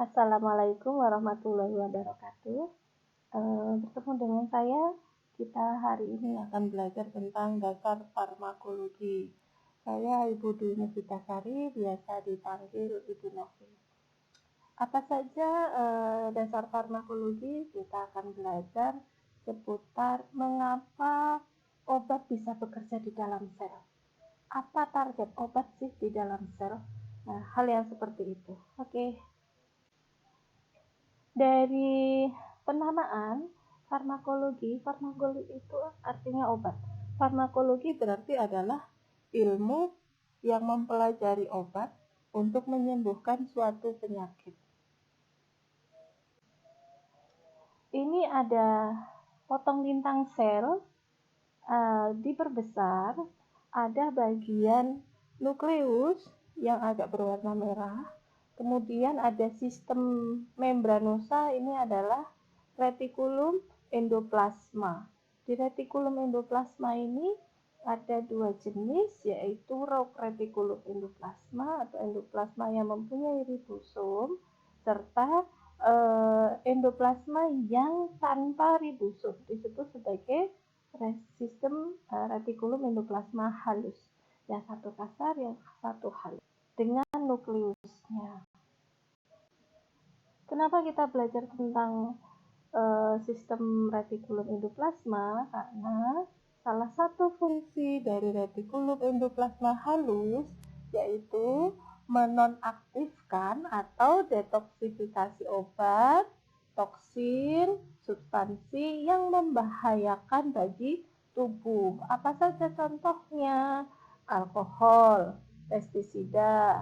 Assalamualaikum warahmatullahi wabarakatuh. Bertemu dengan saya, kita hari ini akan belajar tentang dasar farmakologi. Saya Ibu Dwi Novitasari, biasa dipanggil Ibu Novi. Apa saja dasar farmakologi? Kita akan belajar seputar mengapa obat bisa bekerja di dalam sel. Apa target obat sih di dalam sel? Nah, hal yang seperti itu. Oke. Dari penamaan farmakologi itu artinya obat. Farmakologi berarti adalah ilmu yang mempelajari obat untuk menyembuhkan suatu penyakit. Ini ada potong lintang sel, diperbesar, ada bagian nukleus yang agak berwarna merah. Kemudian ada sistem membranosa, ini adalah retikulum endoplasma. Di retikulum endoplasma ini ada dua jenis, yaitu raw retikulum endoplasma atau endoplasma yang mempunyai ribosom, serta endoplasma yang tanpa ribosom, disebut sebagai sistem retikulum endoplasma halus. Yang satu kasar, yang satu halus, dengan nukleusnya. Kenapa kita belajar tentang sistem retikulum endoplasma? Karena salah satu fungsi dari retikulum endoplasma halus yaitu menonaktifkan atau detoksifikasi obat, toksin, substansi yang membahayakan bagi tubuh. Apa saja contohnya? Alkohol, pestisida,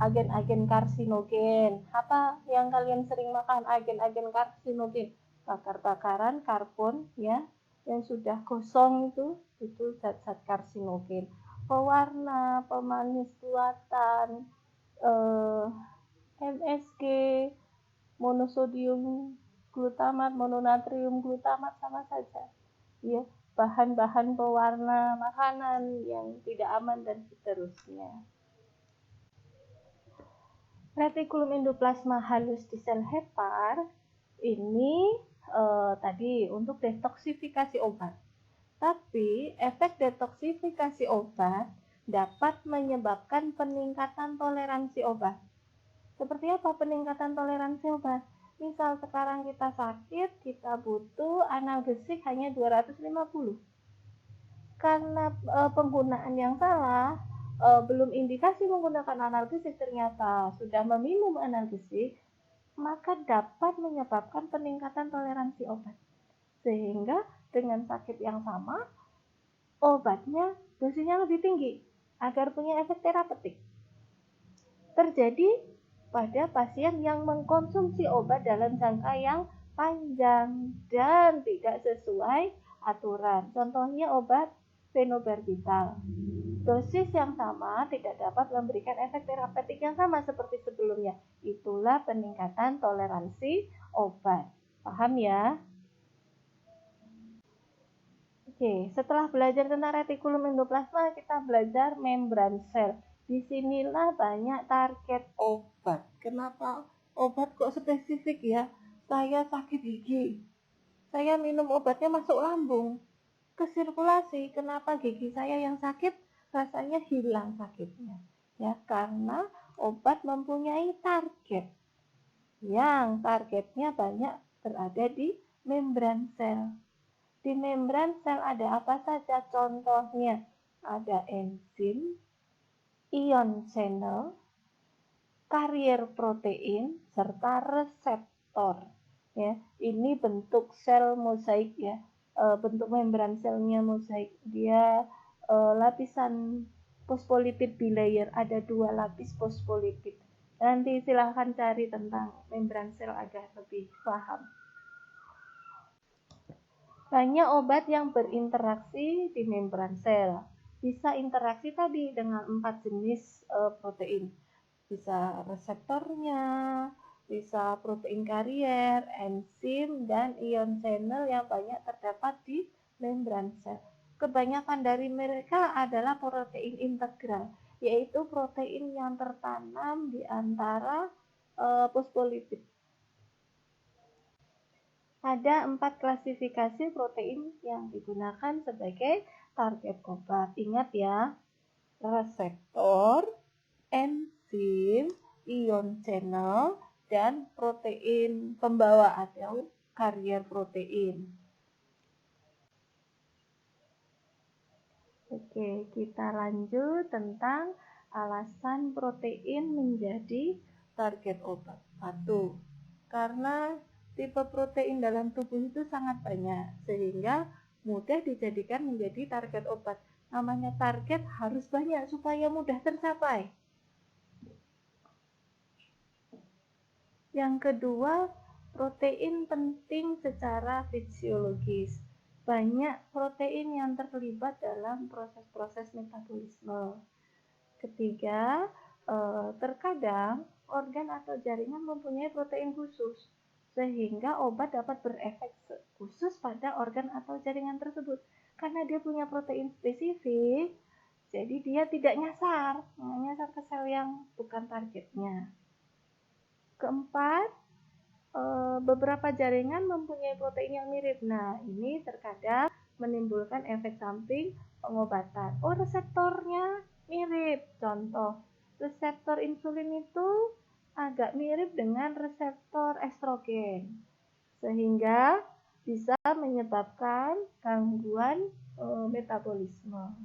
agen-agen karsinogen. Apa yang kalian sering makan? Agen-agen karsinogen, bakar-bakaran karbon ya, yang sudah gosong itu zat-zat karsinogen. Pewarna, pemanis buatan, MSG, monosodium glutamat, mononatrium glutamat, sama saja ya, bahan-bahan pewarna makanan yang tidak aman dan seterusnya. Retikulum endoplasma halus di sel hepar ini tadi untuk detoksifikasi obat. Tapi efek detoksifikasi obat dapat menyebabkan peningkatan toleransi obat. Seperti apa peningkatan toleransi obat? Misal sekarang kita sakit, kita butuh analgesik hanya 250. Karena penggunaan yang salah, belum indikasi menggunakan analgesik, ternyata sudah meminum analgesik, maka dapat menyebabkan peningkatan toleransi obat. Sehingga dengan sakit yang sama, obatnya dosisnya lebih tinggi agar punya efek terapeutik. Terjadi pada pasien yang mengkonsumsi obat dalam jangka yang panjang dan tidak sesuai aturan. Contohnya obat fenobarbital. Dosis yang sama tidak dapat memberikan efek terapeutik yang sama seperti sebelumnya. Itulah peningkatan toleransi obat. Paham ya? Oke, setelah belajar tentang retikulum endoplasma, kita belajar membran sel. Disinilah banyak target obat. Kenapa obat kok spesifik ya? Saya sakit gigi, saya minum obatnya masuk lambung, ke sirkulasi. Kenapa gigi saya yang sakit rasanya hilang sakitnya? Ya, karena obat mempunyai target yang targetnya banyak berada di membran sel. Di membran sel ada apa saja? Contohnya ada enzim, ion channel, karier protein, serta reseptor. Ya, ini bentuk sel mozaik ya. Bentuk membran selnya mozaik. Dia lapisan fosfolipid bilayer, ada 2 lapis fosfolipid. Nanti silahkan cari tentang membran sel agar lebih paham. Banyak obat yang berinteraksi di membran sel. Bisa interaksi tadi dengan 4 jenis protein. Bisa reseptornya, bisa protein karier, enzim, dan ion channel yang banyak terdapat di membran sel. Kebanyakan dari mereka adalah protein integral, yaitu protein yang tertanam di antara fosfolipid. Ada 4 klasifikasi protein yang digunakan sebagai target obat. Ingat ya, reseptor, enzim, ion channel, dan protein pembawa atau karier protein. Oke, kita lanjut tentang alasan protein menjadi target obat. 1. Karena tipe protein dalam tubuh itu sangat banyak, sehingga mudah dijadikan menjadi target obat. Namanya target harus banyak supaya mudah tercapai. Yang kedua, protein penting secara fisiologis. Banyak protein yang terlibat dalam proses-proses metabolisme. Ketiga, terkadang organ atau jaringan mempunyai protein khusus, sehingga obat dapat berefek khusus pada organ atau jaringan tersebut. Karena dia punya protein spesifik, jadi dia tidak nyasar ke sel yang bukan targetnya. Keempat, beberapa jaringan mempunyai protein yang mirip. Nah, ini terkadang menimbulkan efek samping pengobatan. Oh, reseptornya mirip. Contoh, reseptor insulin itu agak mirip dengan reseptor estrogen, sehingga bisa menyebabkan gangguan metabolisme.